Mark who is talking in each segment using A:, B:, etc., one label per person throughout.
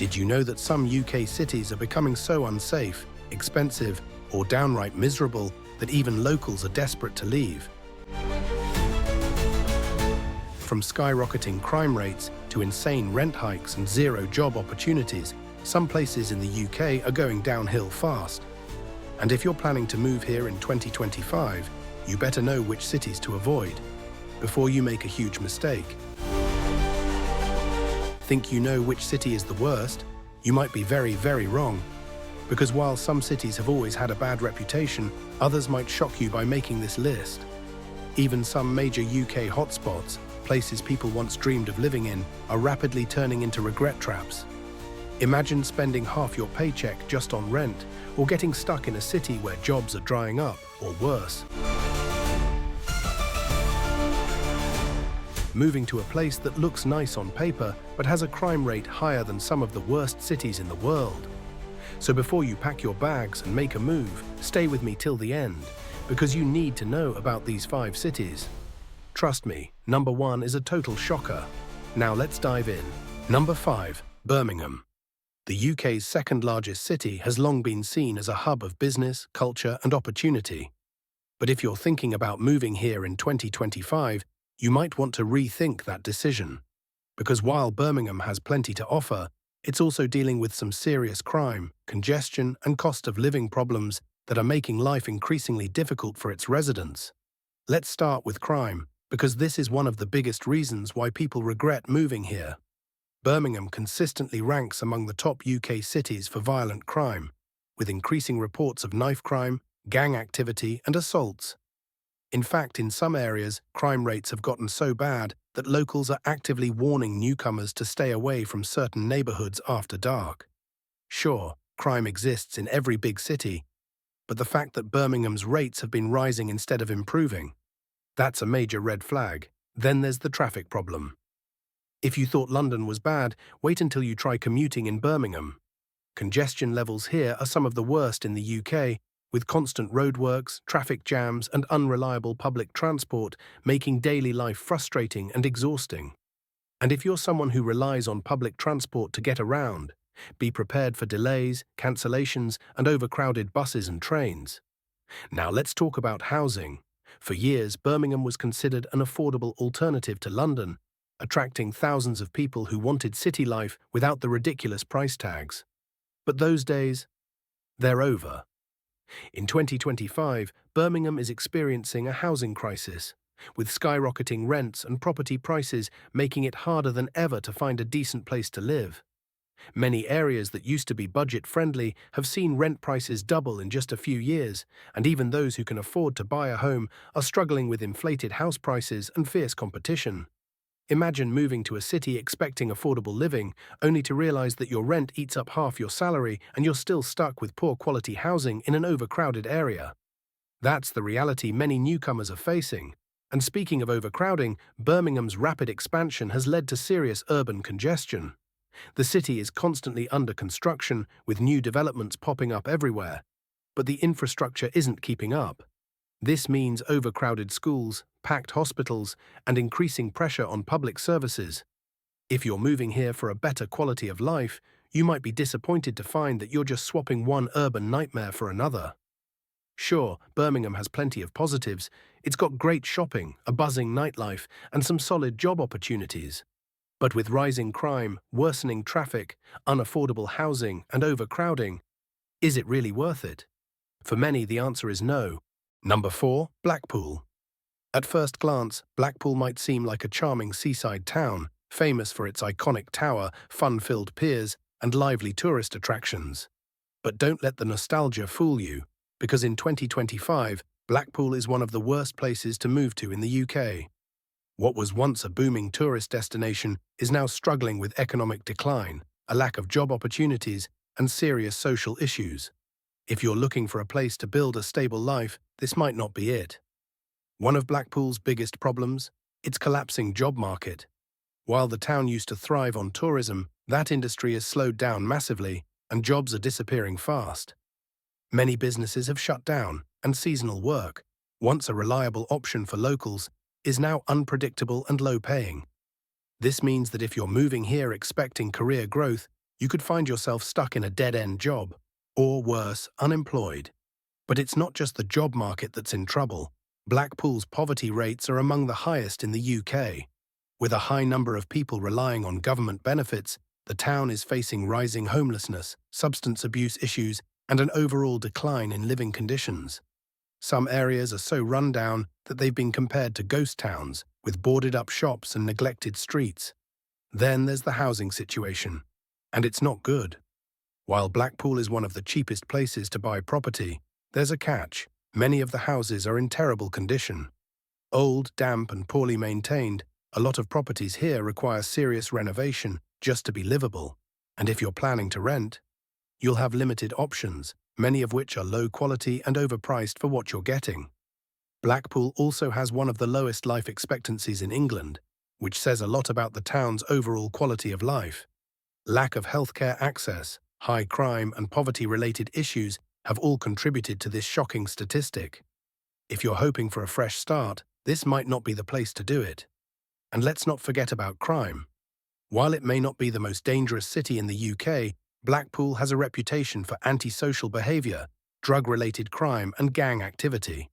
A: Did you know that some UK cities are becoming so unsafe, expensive, or downright miserable that even locals are desperate to leave? From skyrocketing crime rates to insane rent hikes and zero job opportunities, some places in the UK are going downhill fast. And if you're planning to move here in 2025, you better know which cities to avoid before you make a huge mistake. Think you know which city is the worst? You might be very, very wrong. Because while some cities have always had a bad reputation, others might shock you by making this list. Even some major UK hotspots, places people once dreamed of living in, are rapidly turning into regret traps. Imagine spending half your paycheck just on rent, or getting stuck in a city where jobs are drying up, or worse. Moving to a place that looks nice on paper, but has a crime rate higher than some of the worst cities in the world. So before you pack your bags and make a move, stay with me till the end, because you need to know about these 5 cities. Trust me, number 1 is a total shocker. Now let's dive in. Number 5, Birmingham. The UK's second largest city has long been seen as a hub of business, culture, and opportunity. But if you're thinking about moving here in 2025, you might want to rethink that decision. Because while Birmingham has plenty to offer, it's also dealing with some serious crime, congestion, and cost of living problems that are making life increasingly difficult for its residents. Let's start with crime, because this is one of the biggest reasons why people regret moving here. Birmingham consistently ranks among the top UK cities for violent crime, with increasing reports of knife crime, gang activity, and assaults. In fact, in some areas, crime rates have gotten so bad that locals are actively warning newcomers to stay away from certain neighbourhoods after dark. Sure, crime exists in every big city, but the fact that Birmingham's rates have been rising instead of improving, that's a major red flag. Then there's the traffic problem. If you thought London was bad, wait until you try commuting in Birmingham. Congestion levels here are some of the worst in the UK, with constant roadworks, traffic jams, and unreliable public transport making daily life frustrating and exhausting. And if you're someone who relies on public transport to get around, be prepared for delays, cancellations, and overcrowded buses and trains. Now let's talk about housing. For years, Birmingham was considered an affordable alternative to London, attracting thousands of people who wanted city life without the ridiculous price tags. But those days, they're over. In 2025, Birmingham is experiencing a housing crisis, with skyrocketing rents and property prices making it harder than ever to find a decent place to live. Many areas that used to be budget-friendly have seen rent prices double in just a few years, and even those who can afford to buy a home are struggling with inflated house prices and fierce competition. Imagine moving to a city expecting affordable living, only to realize that your rent eats up half your salary and you're still stuck with poor quality housing in an overcrowded area. That's the reality many newcomers are facing. And speaking of overcrowding, Birmingham's rapid expansion has led to serious urban congestion. The city is constantly under construction, with new developments popping up everywhere. But the infrastructure isn't keeping up. This means overcrowded schools, packed hospitals, and increasing pressure on public services. If you're moving here for a better quality of life, you might be disappointed to find that you're just swapping one urban nightmare for another. Sure, Birmingham has plenty of positives. It's got great shopping, a buzzing nightlife, and some solid job opportunities. But with rising crime, worsening traffic, unaffordable housing, and overcrowding, is it really worth it? For many, the answer is no. Number 4, Blackpool. At first glance, Blackpool might seem like a charming seaside town, famous for its iconic tower, fun-filled piers, and lively tourist attractions. But don't let the nostalgia fool you, because in 2025, Blackpool is one of the worst places to move to in the UK. What was once a booming tourist destination is now struggling with economic decline, a lack of job opportunities, and serious social issues. If you're looking for a place to build a stable life, this might not be it. One of Blackpool's biggest problems? Its collapsing job market. While the town used to thrive on tourism, that industry has slowed down massively, and jobs are disappearing fast. Many businesses have shut down, and seasonal work, once a reliable option for locals, is now unpredictable and low-paying. This means that if you're moving here expecting career growth, You could find yourself stuck in a dead-end job, or worse, unemployed. But it's not just the job market that's in trouble. Blackpool's poverty rates are among the highest in the UK. With a high number of people relying on government benefits, the town is facing rising homelessness, substance abuse issues, and an overall decline in living conditions. Some areas are so run down that they've been compared to ghost towns, with boarded-up shops and neglected streets. Then there's the housing situation, and it's not good. While Blackpool is one of the cheapest places to buy property, there's a catch. Many of the houses are in terrible condition. Old, damp, and poorly maintained, a lot of properties here require serious renovation just to be livable. And if you're planning to rent, you'll have limited options, many of which are low quality and overpriced for what you're getting. Blackpool also has one of the lowest life expectancies in England, which says a lot about the town's overall quality of life. Lack of healthcare access, high crime, and poverty-related issues have all contributed to this shocking statistic. If you're hoping for a fresh start, this might not be the place to do it. And let's not forget about crime. While it may not be the most dangerous city in the UK, Blackpool has a reputation for antisocial behaviour, drug-related crime, and gang activity.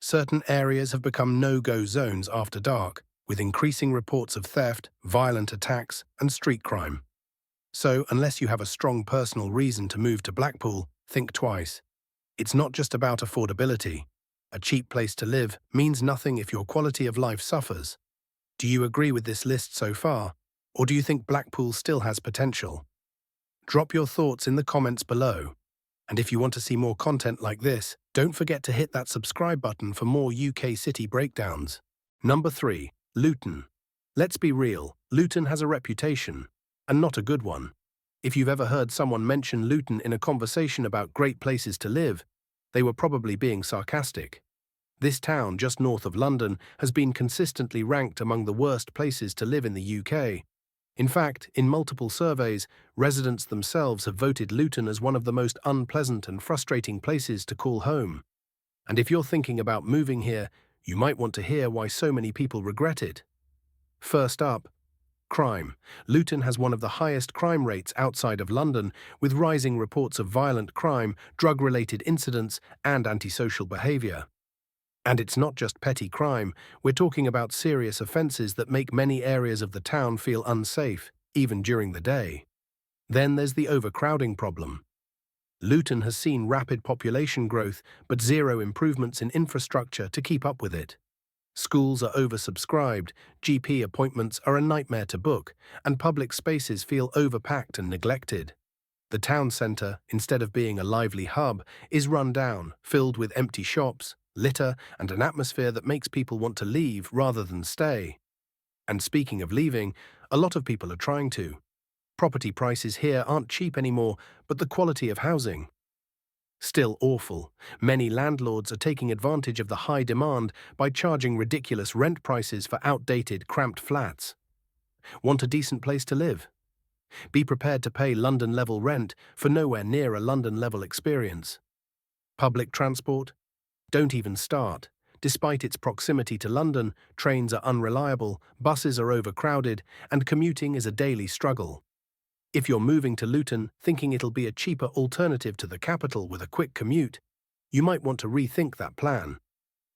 A: Certain areas have become no-go zones after dark, with increasing reports of theft, violent attacks, and street crime. So, unless you have a strong personal reason to move to Blackpool, think twice. It's not just about affordability. A cheap place to live means nothing if your quality of life suffers. Do you agree with this list so far, or do you think Blackpool still has potential? Drop your thoughts in the comments below. And if you want to see more content like this, don't forget to hit that subscribe button for more UK city breakdowns. Number 3. Luton. Let's be real, Luton has a reputation, and not a good one. If you've ever heard someone mention Luton in a conversation about great places to live, they were probably being sarcastic. This town, just north of London, has been consistently ranked among the worst places to live in the UK. In fact, in multiple surveys, residents themselves have voted Luton as one of the most unpleasant and frustrating places to call home. And if you're thinking about moving here, you might want to hear why so many people regret it. First up, crime. Luton has one of the highest crime rates outside of London, with rising reports of violent crime, drug-related incidents, and antisocial behaviour. And it's not just petty crime, we're talking about serious offences that make many areas of the town feel unsafe, even during the day. Then there's the overcrowding problem. Luton has seen rapid population growth, but zero improvements in infrastructure to keep up with it. Schools are oversubscribed, GP appointments are a nightmare to book, and public spaces feel overpacked and neglected. The town centre, instead of being a lively hub, is run down, filled with empty shops, litter, and an atmosphere that makes people want to leave rather than stay. And speaking of leaving, a lot of people are trying to. Property prices here aren't cheap anymore, but the quality of housing, still awful. Many landlords are taking advantage of the high demand by charging ridiculous rent prices for outdated, cramped flats. Want a decent place to live? Be prepared to pay London-level rent for nowhere near a London-level experience. Public transport? Don't even start. Despite its proximity to London, trains are unreliable, buses are overcrowded, and commuting is a daily struggle. If you're moving to Luton thinking it'll be a cheaper alternative to the capital with a quick commute, you might want to rethink that plan.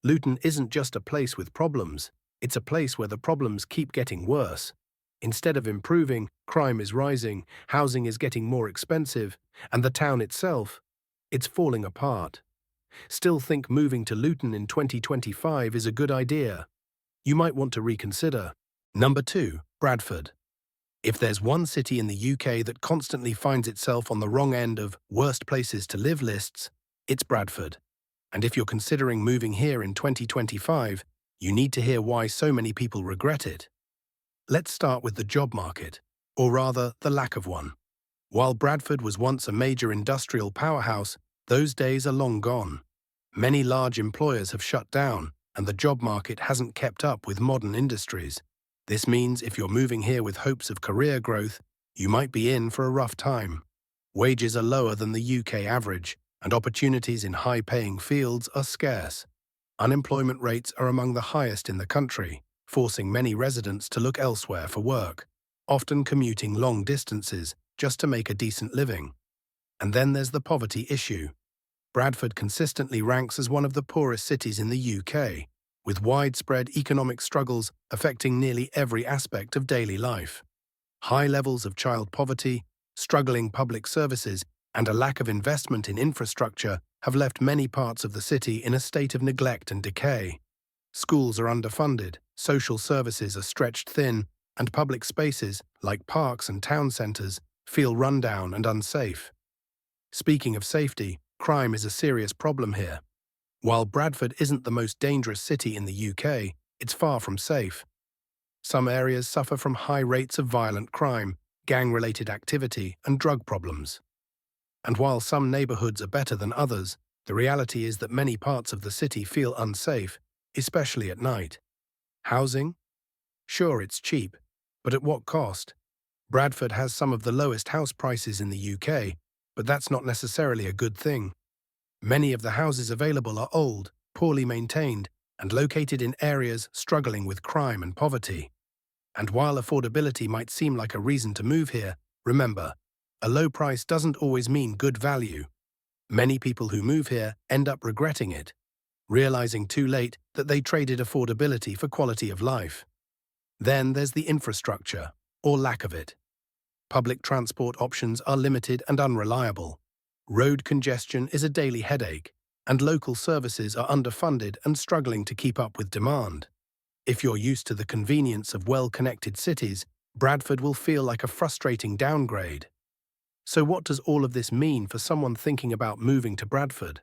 A: Luton isn't just a place with problems, it's a place where the problems keep getting worse. Instead of improving, crime is rising, housing is getting more expensive, and the town itself, it's falling apart. Still think moving to Luton in 2025 is a good idea? You might want to reconsider. Number 2. Bradford. If there's one city in the UK that constantly finds itself on the wrong end of worst places to live lists, it's Bradford. And if you're considering moving here in 2025, you need to hear why so many people regret it. Let's start with the job market, or rather, the lack of one. While Bradford was once a major industrial powerhouse, those days are long gone. Many large employers have shut down, and the job market hasn't kept up with modern industries. This means if you're moving here with hopes of career growth, you might be in for a rough time. Wages are lower than the UK average, and opportunities in high-paying fields are scarce. Unemployment rates are among the highest in the country, forcing many residents to look elsewhere for work, often commuting long distances just to make a decent living. And then there's the poverty issue. Bradford consistently ranks as one of the poorest cities in the UK, with widespread economic struggles affecting nearly every aspect of daily life. High levels of child poverty, struggling public services, and a lack of investment in infrastructure have left many parts of the city in a state of neglect and decay. Schools are underfunded, social services are stretched thin, and public spaces, like parks and town centres, feel rundown and unsafe. Speaking of safety, crime is a serious problem here. While Bradford isn't the most dangerous city in the UK, it's far from safe. Some areas suffer from high rates of violent crime, gang-related activity, and drug problems. And while some neighbourhoods are better than others, the reality is that many parts of the city feel unsafe, especially at night. Housing? Sure, it's cheap, but at what cost? Bradford has some of the lowest house prices in the UK, but that's not necessarily a good thing. Many of the houses available are old, poorly maintained, and located in areas struggling with crime and poverty. And while affordability might seem like a reason to move here, remember, a low price doesn't always mean good value. Many people who move here end up regretting it, realizing too late that they traded affordability for quality of life. Then there's the infrastructure, or lack of it. Public transport options are limited and unreliable. Road congestion is a daily headache, and local services are underfunded and struggling to keep up with demand. If you're used to the convenience of well-connected cities, Bradford will feel like a frustrating downgrade. So what does all of this mean for someone thinking about moving to Bradford?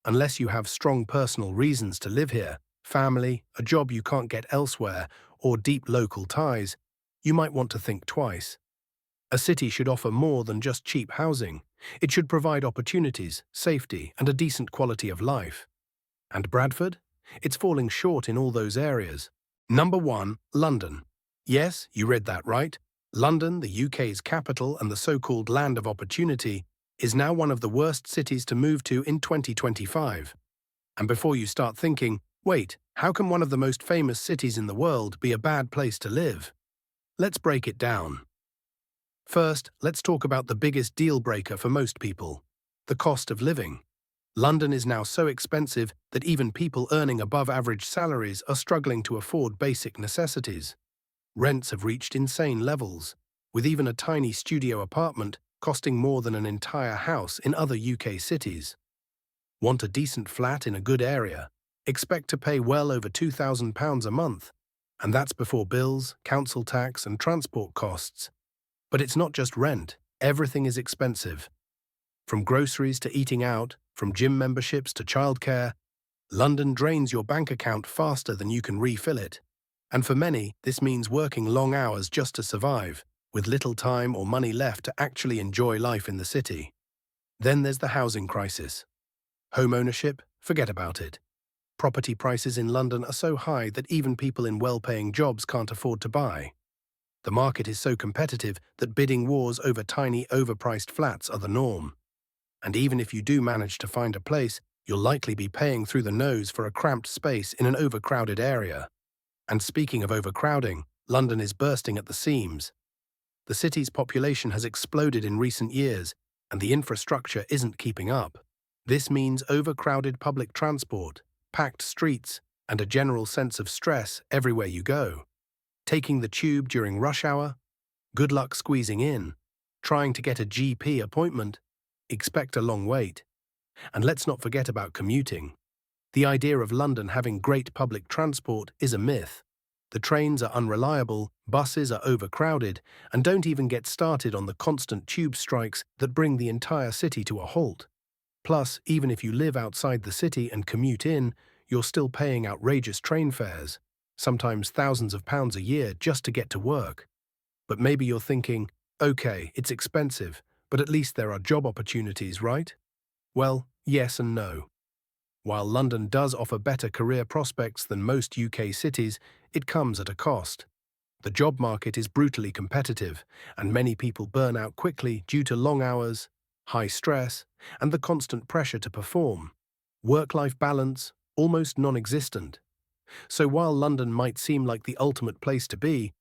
A: Unless you have strong personal reasons to live here, family, a job you can't get elsewhere, or deep local ties, you might want to think twice. A city should offer more than just cheap housing. It should provide opportunities, safety, and a decent quality of life. And Bradford? It's falling short in all those areas. Number 1, London. Yes, you read that right. London, the UK's capital and the so-called land of opportunity, is now one of the worst cities to move to in 2025. And before you start thinking, wait, how can one of the most famous cities in the world be a bad place to live? Let's break it down. First, let's talk about the biggest deal breaker for most people: the cost of living. London is now so expensive that even people earning above-average salaries are struggling to afford basic necessities. Rents have reached insane levels, with even a tiny studio apartment costing more than an entire house in other UK cities. Want a decent flat in a good area? Expect to pay well over £2,000 a month, and that's before bills, council tax, and transport costs. But it's not just rent, everything is expensive. From groceries to eating out, from gym memberships to childcare, London drains your bank account faster than you can refill it. And for many, this means working long hours just to survive, with little time or money left to actually enjoy life in the city. Then there's the housing crisis. Home ownership? Forget about it. Property prices in London are so high that even people in well-paying jobs can't afford to buy. The market is so competitive that bidding wars over tiny, overpriced flats are the norm. And even if you do manage to find a place, you'll likely be paying through the nose for a cramped space in an overcrowded area. And speaking of overcrowding, London is bursting at the seams. The city's population has exploded in recent years, and the infrastructure isn't keeping up. This means overcrowded public transport, packed streets, and a general sense of stress everywhere you go. Taking the tube during rush hour? Good luck squeezing in. Trying to get a GP appointment? Expect a long wait. And let's not forget about commuting. The idea of London having great public transport is a myth. The trains are unreliable, buses are overcrowded, and don't even get started on the constant tube strikes that bring the entire city to a halt. Plus, even if you live outside the city and commute in, you're still paying outrageous train fares, sometimes thousands of pounds a year just to get to work. But maybe you're thinking, okay, it's expensive, but at least there are job opportunities, right? Well, yes and no. While London does offer better career prospects than most UK cities, it comes at a cost. The job market is brutally competitive, and many people burn out quickly due to long hours, high stress, and the constant pressure to perform. Work-life balance, almost non-existent. So while London might seem like the ultimate place to be,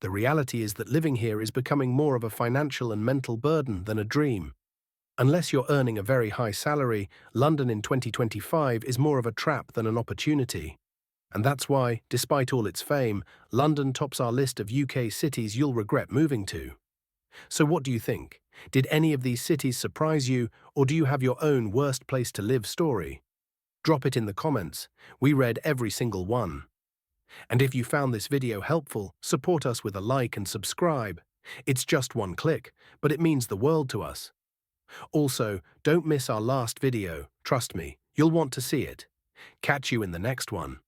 A: The reality is that living here is becoming more of a financial and mental burden than a dream. Unless you're earning a very high salary, London in 2025 is more of a trap than an opportunity. And that's why, despite all its fame, London tops our list of UK cities you'll regret moving to. So what do you think? Did any of these cities surprise you, or do you have your own worst place to live story? Drop it in the comments. We read every single one. And if you found this video helpful, support us with a like and subscribe. It's just one click, but it means the world to us. Also, don't miss our last video. Trust me, you'll want to see it. Catch you in the next one.